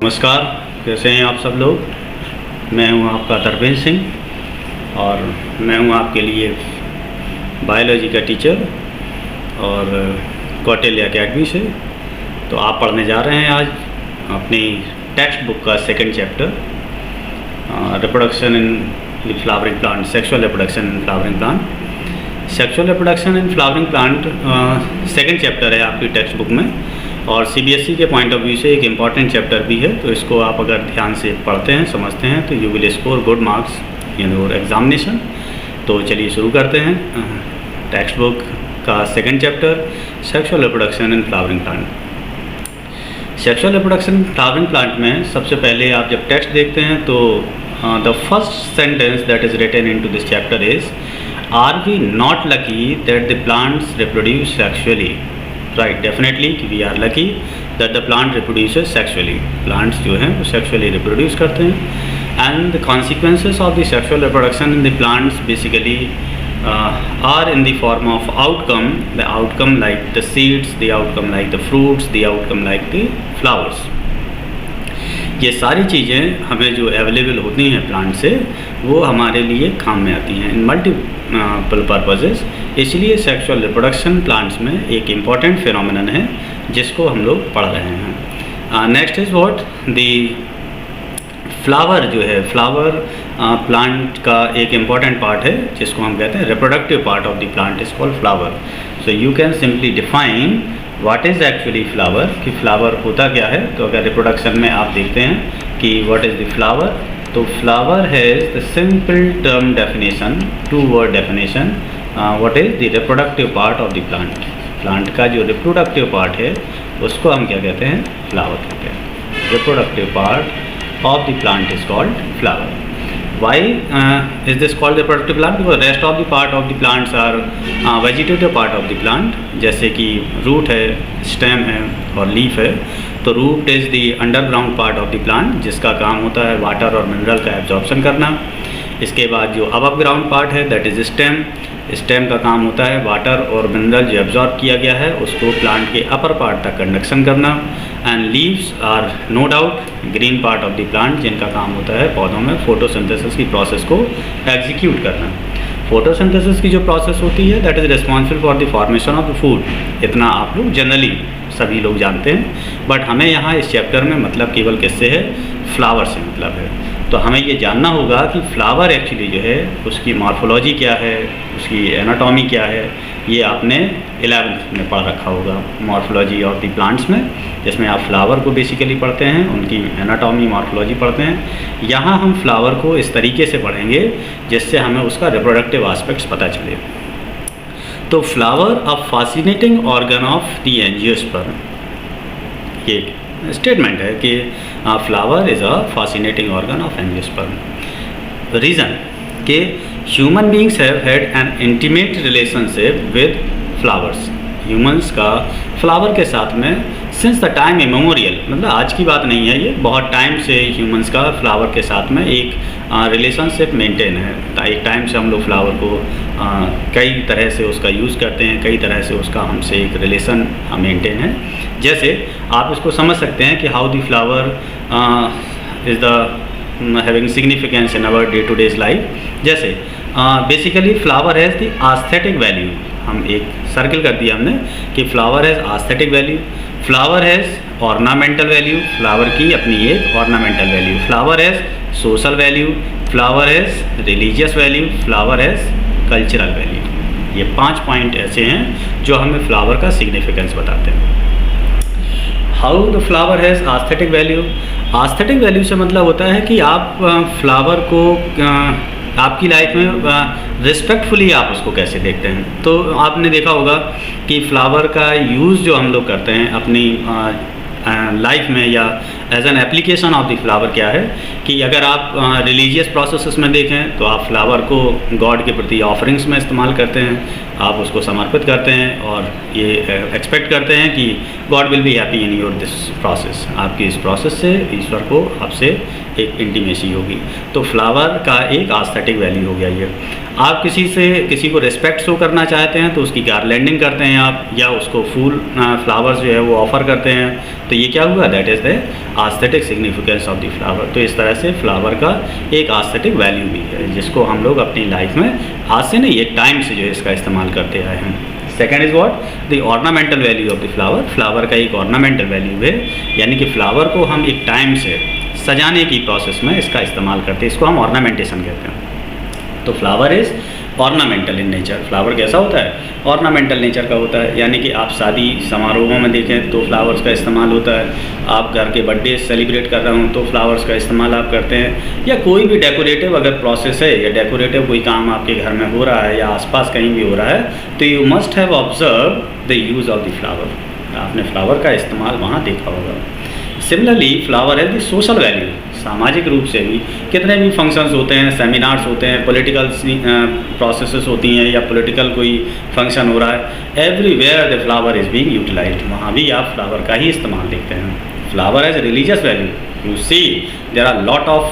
नमस्कार, कैसे हैं आप सब लोग। मैं हूं आपका धर्मेंद्र सिंह और मैं हूं आपके लिए बायोलॉजी का टीचर और कौटिल्य एकेडमी से। तो आप पढ़ने जा रहे हैं आज अपनी टेक्स्ट बुक का second chapter, reproduction in the flowering plant, sexual reproduction in flowering plant. Sexual reproduction in flowering plant second chapter है आपकी टेक्स्ट बुक में और सीबीएसई के पॉइंट ऑफ व्यू से एक इम्पॉर्टेंट चैप्टर भी है। तो इसको आप अगर ध्यान से पढ़ते हैं, समझते हैं तो you will score good marks in your examination. तो चलिए शुरू करते हैं टेक्स्ट बुक का second chapter, sexual reproduction in flowering plant. Sexual reproduction in flowering plant में सबसे पहले आप जब टेक्स्ट देखते हैं तो the first sentence that is written in to this chapter is, are we not lucky that the plants reproduce sexually. Right, definitely कि we are lucky that the plant reproduces sexually. Plants जो हैं वो sexually reproduce करते हैं and the consequences of the sexual reproduction in the plants basically are in the form of outcome, the outcome like the seeds, the outcome like the fruits, the outcome like the flowers. ये सारी चीज़ें हमें जो available होती हैं plant से वो हमारे लिए काम में आती हैं इन मल्टीपल पर्पसेस। इसलिए सेक्सुअल रिप्रोडक्शन प्लांट्स में एक इम्पॉर्टेंट फिनोमिनन है जिसको हम लोग पढ़ रहे हैं। Next is what the flower जो है, फ्लावर प्लांट का एक इम्पॉर्टेंट पार्ट है जिसको हम कहते हैं reproductive part of the plant is called flower. So you can simply define what is actually flower, कि फ्लावर होता क्या है। तो अगर रिप्रोडक्शन में आप देखते हैं कि व्हाट इज़ द फ्लावर, तो flower has the simple term definition, two word definition, what is the reproductive part of the plant. Plant का जो रिप्रोडक्टिव पार्ट है उसको हम क्या कहते हैं, फ्लावर कहते हैं। Reproductive part of the plant is called flower. Why is this called the reproductive plant? Because rest of the part of the plants are vegetative part of the plant, जैसे कि रूट है, stem है और leaf है। तो root is the underground part of the plant जिसका काम होता है वाटर और मिनरल का एब्जॉर्प्शन करना। इसके बाद जो अबव ग्राउंड पार्ट है दैट इज़ स्टेम। स्टेम का काम होता है वाटर और मिनरल जो एब्जॉर्ब किया गया है उसको प्लांट के अपर पार्ट तक कंडक्शन करना। And leaves are no doubt green part of the plant जिनका काम होता है पौधों में फोटोसिंथेसिस की प्रोसेस को एग्जीक्यूट करना। फोटोसिंथेसिस की जो प्रोसेस होती है that is responsible for the formation of the food. इतना आप लोग जनरली सभी लोग जानते हैं, बट हमें यहाँ इस चैप्टर में मतलब केवल किससे है, फ्लावर से मतलब है। तो हमें ये जानना होगा कि फ्लावर एक्चुअली जो है उसकी मॉर्फोलॉजी क्या है, उसकी एनाटॉमी क्या है। ये आपने 11th में पढ़ रखा होगा, मॉर्फोलॉजी ऑफ द प्लांट्स में, जिसमें आप फ्लावर को बेसिकली पढ़ते हैं, उनकी एनाटॉमी मॉर्फोलॉजी पढ़ते हैं। यहाँ हम फ्लावर को इस तरीके से पढ़ेंगे जिससे हमें उसका रिप्रोडक्टिव एस्पेक्ट्स पता चले। तो flower a fascinating organ of the angiosperm, ये स्टेटमेंट है कि flower is a fascinating organ of angiosperm. Reason कि human beings have had an intimate relationship with flowers. Humans का फ्लावर के साथ में सिंस द टाइम इमेमोरियल, मतलब आज की बात नहीं है, ये बहुत टाइम से ह्यूमंस का फ्लावर के साथ में एक रिलेशनशिप मेंटेन है। एक टाइम से हम लोग फ्लावर को कई तरह से उसका यूज़ करते हैं, कई तरह से उसका हमसे एक रिलेशन मेंटेन है। जैसे आप इसको समझ सकते हैं कि how the flower is the having significance in our day to days life. जैसे basically flower has the aesthetic value. हम एक सर्किल कर दिया हमने कि flower has aesthetic value, flower has ornamental value, flower की अपनी एक ornamental value, flower has social value, flower has religious value, flower has cultural value. ये 5 पॉइंट ऐसे हैं जो हमें फ्लावर का सिग्निफिकेंस बताते हैं। How the flower has aesthetic value. Aesthetic value से मतलब होता है कि आप फ्लावर को आपकी लाइफ में रिस्पेक्टफुली आप उसको कैसे देखते हैं। तो आपने देखा होगा कि फ्लावर का यूज़ जो हम लोग करते हैं अपनी लाइफ में या as an application of the flower क्या है कि अगर आप रिलीजियस प्रोसेसेस में देखें तो आप फ्लावर को गॉड के प्रति ऑफरिंग्स में इस्तेमाल करते हैं, आप उसको समर्पित करते हैं और ये एक्सपेक्ट करते हैं कि God will be happy in your this process. आपकी इस प्रोसेस से ईश्वर को आपसे एक इंटीमेसी होगी। तो फ्लावर का एक एस्थेटिक वैल्यू हो गया ये। आप किसी को रिस्पेक्ट शो करना चाहते हैं तो उसकी गार्लैंडिंग करते हैं आप, या उसको फूल फ्लावर्स जो है वो ऑफ़र करते हैं। तो ये क्या हुआ, that is the aesthetic significance of the flower. तो इस तरह से फ्लावर का एक एस्थेटिक वैल्यू भी है जिसको हम लोग अपनी लाइफ में आज से नहीं, एक टाइम से जो है इसका इस्तेमाल करते आए हैं। Second is what, the ornamental value of the flower. Flower का एक ऑर्नामेंटल वैल्यू है, यानी कि फ्लावर को हम एक टाइम से सजाने की प्रोसेस में इसका इस्तेमाल करते हैं, इसको हम ऑर्नामेंटेशन कहते हैं। तो flower is ornamental in nature. Flower कैसा होता है, ऑर्नामेंटल नेचर का होता है, यानी कि आप शादी समारोहों में देखें तो फ्लावर्स का इस्तेमाल होता है, आप घर के बर्थडे सेलिब्रेट कर रहे हो तो फ्लावर्स का इस्तेमाल आप करते हैं, या कोई भी डेकोरेटिव अगर प्रोसेस है या डेकोरेटिव कोई काम आपके घर में हो रहा है या आसपास कहीं भी हो रहा है तो you must have observe the use of the flower. आपने फ्लावर का इस्तेमाल वहाँ देखा होगा। सिमिलरली फ्लावर है द सोशल वैल्यू। सामाजिक रूप से भी कितने भी फंक्शंस होते हैं, सेमिनार्स होते हैं, पॉलिटिकल प्रोसेसेस होती हैं या पॉलिटिकल कोई फंक्शन हो रहा है, everywhere the flower is being utilized, वहाँ भी आप फ्लावर का ही इस्तेमाल देखते हैं। Flower as religious value, you see there are lot of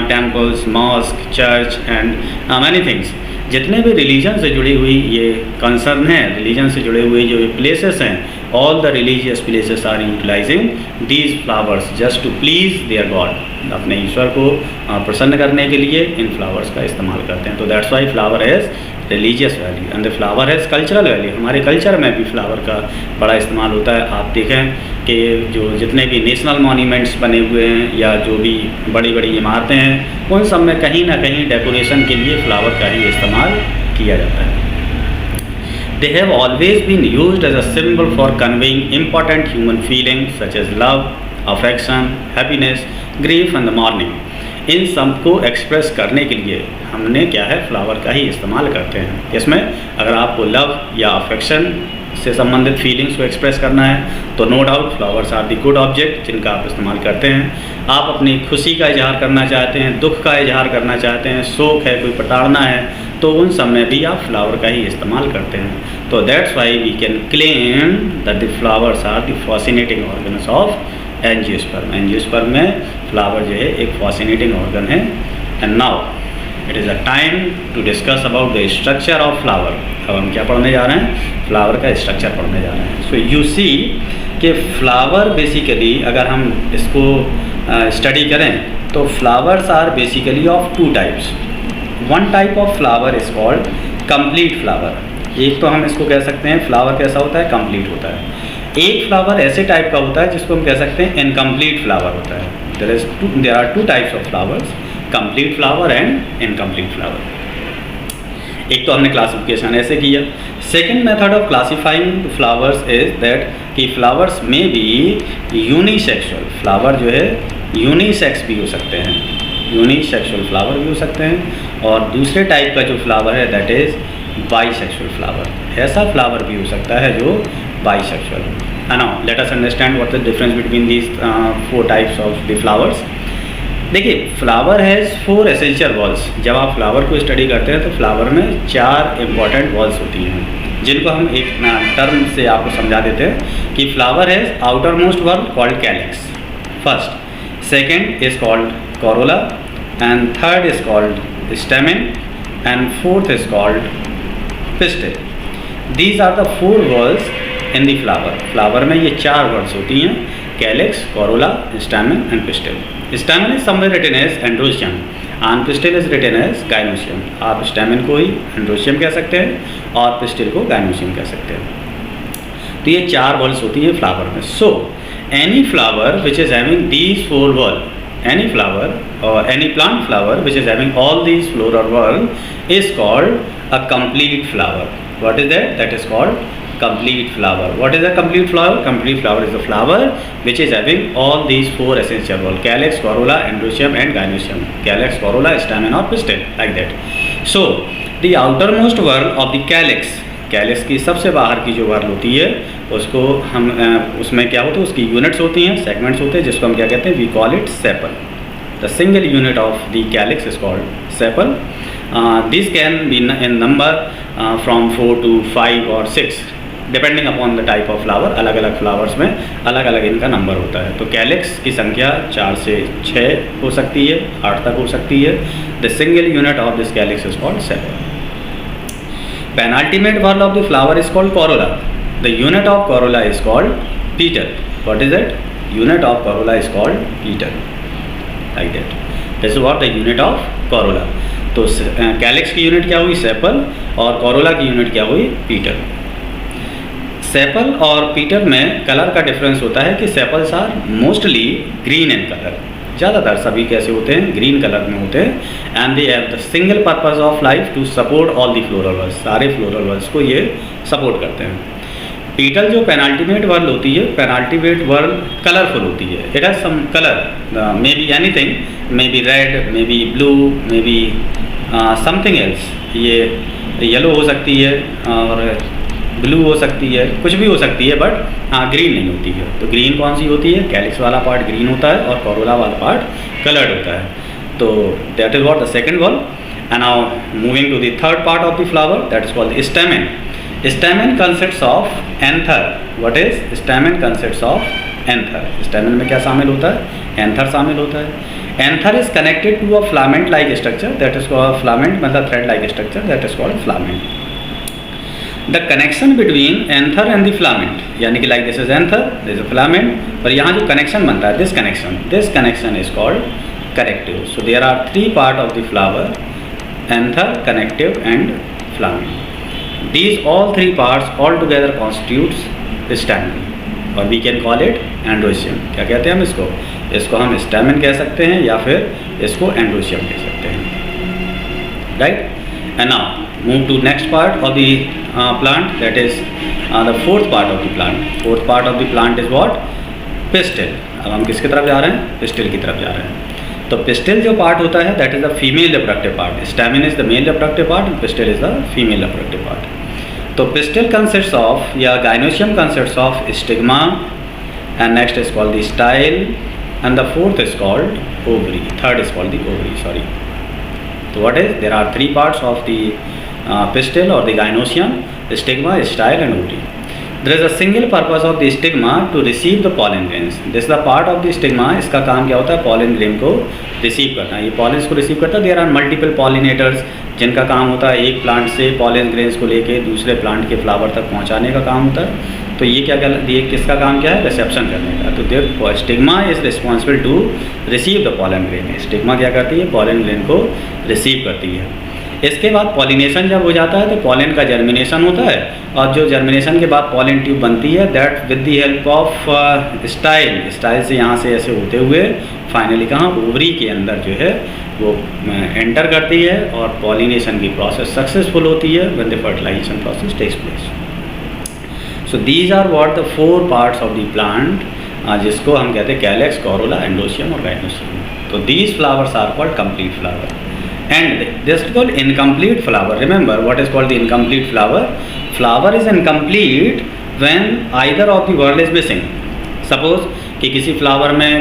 temples, mosque, church and many things. जितने भी रिलीजन से जुड़ी हुई ये कंसर्न हैं, रिलीजन से जुड़े हुए जो ये प्लेसेस हैं, all the religious places are utilizing these flowers just to please their god. अपने ईश्वर को प्रसन्न करने के लिए इन फ्लावर्स का इस्तेमाल करते हैं। तो that's Y flower has religious value and the flower has cultural value. हमारे कल्चर में भी फ्लावर का बड़ा इस्तेमाल होता है। आप देखें कि जो जितने भी नेशनल मॉन्यूमेंट्स बने हुए हैं या जो भी बड़ी बड़ी इमारतें हैं, उन सब में कहीं ना कहीं डेकोरेशन के लिए फ्लावर का ही इस्तेमाल किया जाता है। They have always been used as a symbol for conveying important human feelings such as love, affection, happiness, grief and the mourning. इन सब को एक्सप्रेस करने के लिए हमने क्या है, फ्लावर का ही इस्तेमाल करते हैं। इसमें अगर आपको लव या अफेक्शन से संबंधित फीलिंग्स को एक्सप्रेस करना है तो no doubt flowers are the good object जिनका आप इस्तेमाल करते हैं। आप अपनी खुशी का इजहार करना चाहते हैं, दुख का इजहार करना चाहते हैं, शोक है, कोई प्रताड़ना है, तो उन सब में भी आप फ्लावर का ही इस्तेमाल करते हैं। तो that's why we can claim that the flowers are the fascinating organs of angiosperm. Angiosperm में फ्लावर जो है एक फैसिनेटिंग ऑर्गन है। And now it is a time to discuss about the structure of flower. अब हम क्या पढ़ने जा रहे हैं, फ्लावर का स्ट्रक्चर पढ़ने जा रहे हैं। सो यू सी कि फ्लावर बेसिकली अगर हम इसको स्टडी करें तो flowers are basically of two types. One type of flower is called complete flower. एक तो हम इसको कह सकते हैं फ्लावर कैसा होता है, कंप्लीट होता है। एक फ्लावर ऐसे टाइप का होता है जिसको हम कह सकते हैं इनकम्प्लीट फ्लावर होता है। There are two types of flowers, complete flower and incomplete flower. एक तो हमने क्लासिफिकेशन ऐसे किया। Second method of classifying flowers is that कि फ्लावर्स में भी यूनिसेक्सुअल, फ्लावर जो है यूनिसेक्स भी हो सकते हैं, यूनिसेक्सुअल फ्लावर भी हो सकते हैं। और दूसरे टाइप का जो फ्लावर है दैट इज़ बाईसेक्सुअल फ्लावर। ऐसा फ्लावर भी हो सकता है जो बाईसेक्सुअल है। Now let us understand what the difference between these four types of the flowers. देखिए, flower has four essential whorls. जब आप फ्लावर को स्टडी करते हैं तो फ्लावर में चार इंपॉर्टेंट वॉल्स होती हैं जिनको हम एक टर्म से आपको समझा देते हैं कि flower has outer most wall called calyx first, second is called corolla and third is called stamen and fourth is called pistil. These are the four walls in the flower. Flower में ये चार words होती हैं, calyx, corolla, stamen and pistil. Stamen is somewhere written as androecium and pistil is written as gynoecium. आप stamen को ही androecium कह सकते हैं और पिस्टिल को गाइनोशियम कह सकते हैं। तो ये चार वर्ड्स होती हैं फ्लावर में। So any flower which is having these four word, any flower or any plant flower which is having all these floral word is called a complete flower. What is that? That is called complete flower. What is a complete flower? Complete flower is a flower which is having all these four essential word: calyx, corolla, androecium and gynoecium. Calyx, corolla, stamen or pistil, like that. So the outermost whorl of the calyx, calyx की सबसे बाहर की जो whorl होती है उसको हम उसमें क्या होता है, उसकी यूनिट्स होती हैं, सेगमेंट्स होते हैं जिसको हम क्या कहते हैं, we call it sepal. The the single unit of the calyx is called sepal. These can be in number from 4 to 5 or 6 depending upon the type of flower. अलग अलग फ्लावर्स में अलग अलग इनका नंबर होता है. तो कैलिक्स की संख्या 4 से 6 हो सकती है, 8 तक हो सकती है. The single unit of this calyx is called sepal. Penultimate whorl of the flower is called corolla. The unit of corolla is called petal. What is it? Unit of corolla is called petal. Like that. This is what the unit of corolla. तो calyx की unit क्या हुई? Sepal. और Corolla की unit क्या हुई? पीटल. Sepal और पीटल में कलर का डिफरेंस होता है कि sepals are mostly green in colour. ज़्यादातर सभी कैसे होते हैं? ग्रीन कलर में होते हैं. And they have the single purpose of life to support all the floral whorls. सारे फ्लोरल वर्ल्स को ये सपोर्ट करते हैं. पीटल जो पेनाल्टीमेट वर्ल होती है, पेनाल्टीमेट वर्ल कलरफुल होती है. It has some colour, may be anything, may be red, may be blue, may be something else. ये येलो हो सकती है और ब्लू हो सकती है, कुछ भी हो सकती है, बट हाँ ग्रीन नहीं होती है. तो ग्रीन कौन सी होती है? कैलिक्स वाला पार्ट ग्रीन होता है और कोरोला वाला पार्ट कलर्ड होता है. तो that is what the second whorl. And now moving to the third part of the flower, that is called stamen. Stamen consists of anther. What is? Stamen consists of anther. Stamen में क्या शामिल होता है? Anther शामिल होता है. Anther is connected to a filament like structure, that is called filament, मतलब thread like structure, that is called filament. The connection between anther and the filament, यानी कि like this is anther, this is filament, और यहाँ जो connection बनता है, this connection is called connective. So there are 3 part of the flower, anther, connective and filament. These all 3 parts all together constitutes stamen, और we can call it androecium. क्या कहते हैं हम इसको? इसको हम stamen कह सकते हैं या फिर इसको androecium कह सकते हैं. Right? And now move to next part of the plant, that is the fourth part of the plant. Fourth part of the plant is what? Pistil. अब हम किसकी तरफ जा रहे हैं? पिस्टिल की तरफ जा रहे हैं. तो पिस्टिल जो पार्ट होता है, that is the female reproductive part. Stamen is the male reproductive part and pistil is the female reproductive part. तो पिस्टिल कंसिस्ट्स ऑफ, या gynoecium consists of stigma, and next is called the style, and the fourth is called ovary. Third is called the ovary, sorry. तो what is? There are 3 parts of the pistil or the gynosium, stigma, style and ovary. There is a single purpose of the stigma to receive the pollen grains. This is the part of the stigma. इसका काम क्या होता है? pollen grain को receive करना. ये pollens को receive करता है. There are multiple pollinators जिनका काम होता है एक प्लांट से pollen grains को लेके दूसरे प्लांट के फ्लावर तक पहुंचाने का काम होता है. तो ये क्या ये किसका काम क्या है? रिसेप्शन करने का. तो stigma is responsible to receive the pollen grain. Stigma क्या करती है? pollen grain को रिसीव करती है. इसके बाद पॉलिनेशन जब हो जाता है तो पॉलन का जर्मिनेशन होता है, और जो जर्मिनेशन के बाद पॉलन ट्यूब बनती है, that with the help of style से यहाँ से ऐसे होते हुए फाइनली कहाँ? ओवरी के अंदर जो है वो एंटर करती है, और पॉलिनेशन की प्रोसेस सक्सेसफुल होती है when the fertilization process takes place. So these are what the 4 parts of the plant, जिसको हम कहते हैं कैलिक्स, कोरोला, एंडोसियम और गाइनोसियम. तो these flowers are called complete flower. And this is called incomplete flower. Remember what is called the incomplete flower? Flower is incomplete when either of the whorl is missing. Suppose कि किसी flower में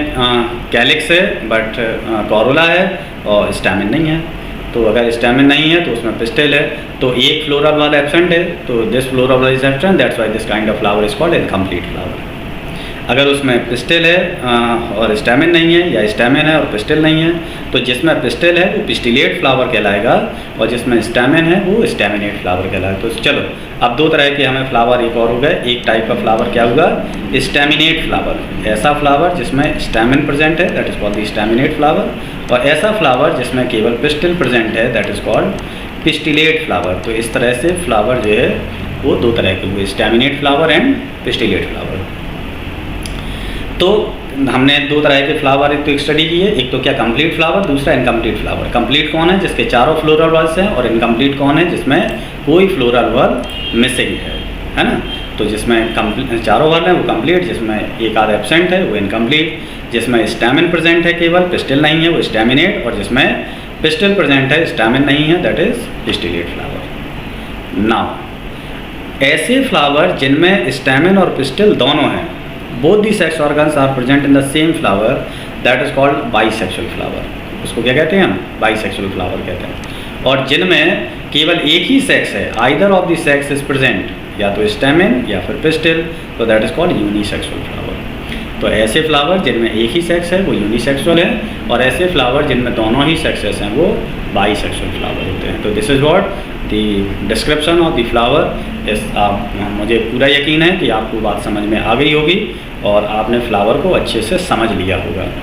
calyx है but Corolla है और stamen नहीं है. तो अगर स्टैमिन नहीं है तो उसमें पिस्टिल है, तो एक फ्लोरल वाला एब्सेंट है, तो दिस फ्लोरल वाला is absent, that's why this kind of flower is called incomplete flower. अगर उसमें पिस्टिल है और स्टैमिन नहीं है, या स्टैमिन है और पिस्टिल नहीं है, तो जिसमें पिस्टिल है वो पिस्टिलेट फ्लावर कहलाएगा, और जिसमें स्टैमिन है वो स्टैमिनेट फ्लावर कहलाएगा. तो चलो अब 2 तरह के हमें फ्लावर एक और हो गए. एक टाइप का फ्लावर क्या होगा? Staminate flower. ऐसा फ्लावर जिसमें स्टैमिन प्रेजेंट है, that is called the staminate flower. और ऐसा फ्लावर जिसमें केवल पिस्टिल प्रेजेंट है, that is called pistillate flower. तो इस तरह से फ्लावर जो है वो 2 तरह के हुए, staminate flower and pistillate flower. तो हमने 2 तरह के फ्लावर एक तो स्टडी की है. एक तो क्या? कंप्लीट फ्लावर, दूसरा इनकम्प्लीट फ्लावर. कंप्लीट कौन है? जिसके चारों फ्लोरल वर्ल्स हैं. और इनकम्प्लीट कौन है? जिसमें कोई फ्लोरल वर्ल मिसिंग है ना. तो जिसमें चारों वर्ल हैं वो कंप्लीट, जिसमें एक आध एब्सेंट है वो इनकम्प्लीट, जिसमें स्टैमिन प्रेजेंट है केवल, पिस्टिल नहीं है वो स्टैमिनेट, और जिसमें पिस्टिल प्रेजेंट है स्टैमिन नहीं है, that is pistillate flower. Now ऐसे फ्लावर जिनमें स्टैमिन और पिस्टिल दोनों हैं, both the sex organs are present in the same flower, that is called bisexual flower. उसको क्या कहते हैं हम? बाइसेक्सुअल फ्लावर कहते हैं। और जिनमें केवल एक ही सेक्स है, either of the sex is present, या तो स्टेमेन या फिर पिस्टिल, तो that is called unisexual flower. तो ऐसे फ्लावर जिनमें एक ही सेक्स है वो यूनिसेक्सुअल है, और ऐसे फ्लावर जिनमें दोनों ही सेक्सेस हैं वो बाइसेक्सुअल फ्लावर होते हैं। तो this is what the description of the flower इस। मुझे पूरा यकीन है कि आपको बात समझ में आ गई होगी और आपने फ्लावर को अच्छे से समझ लिया होगा।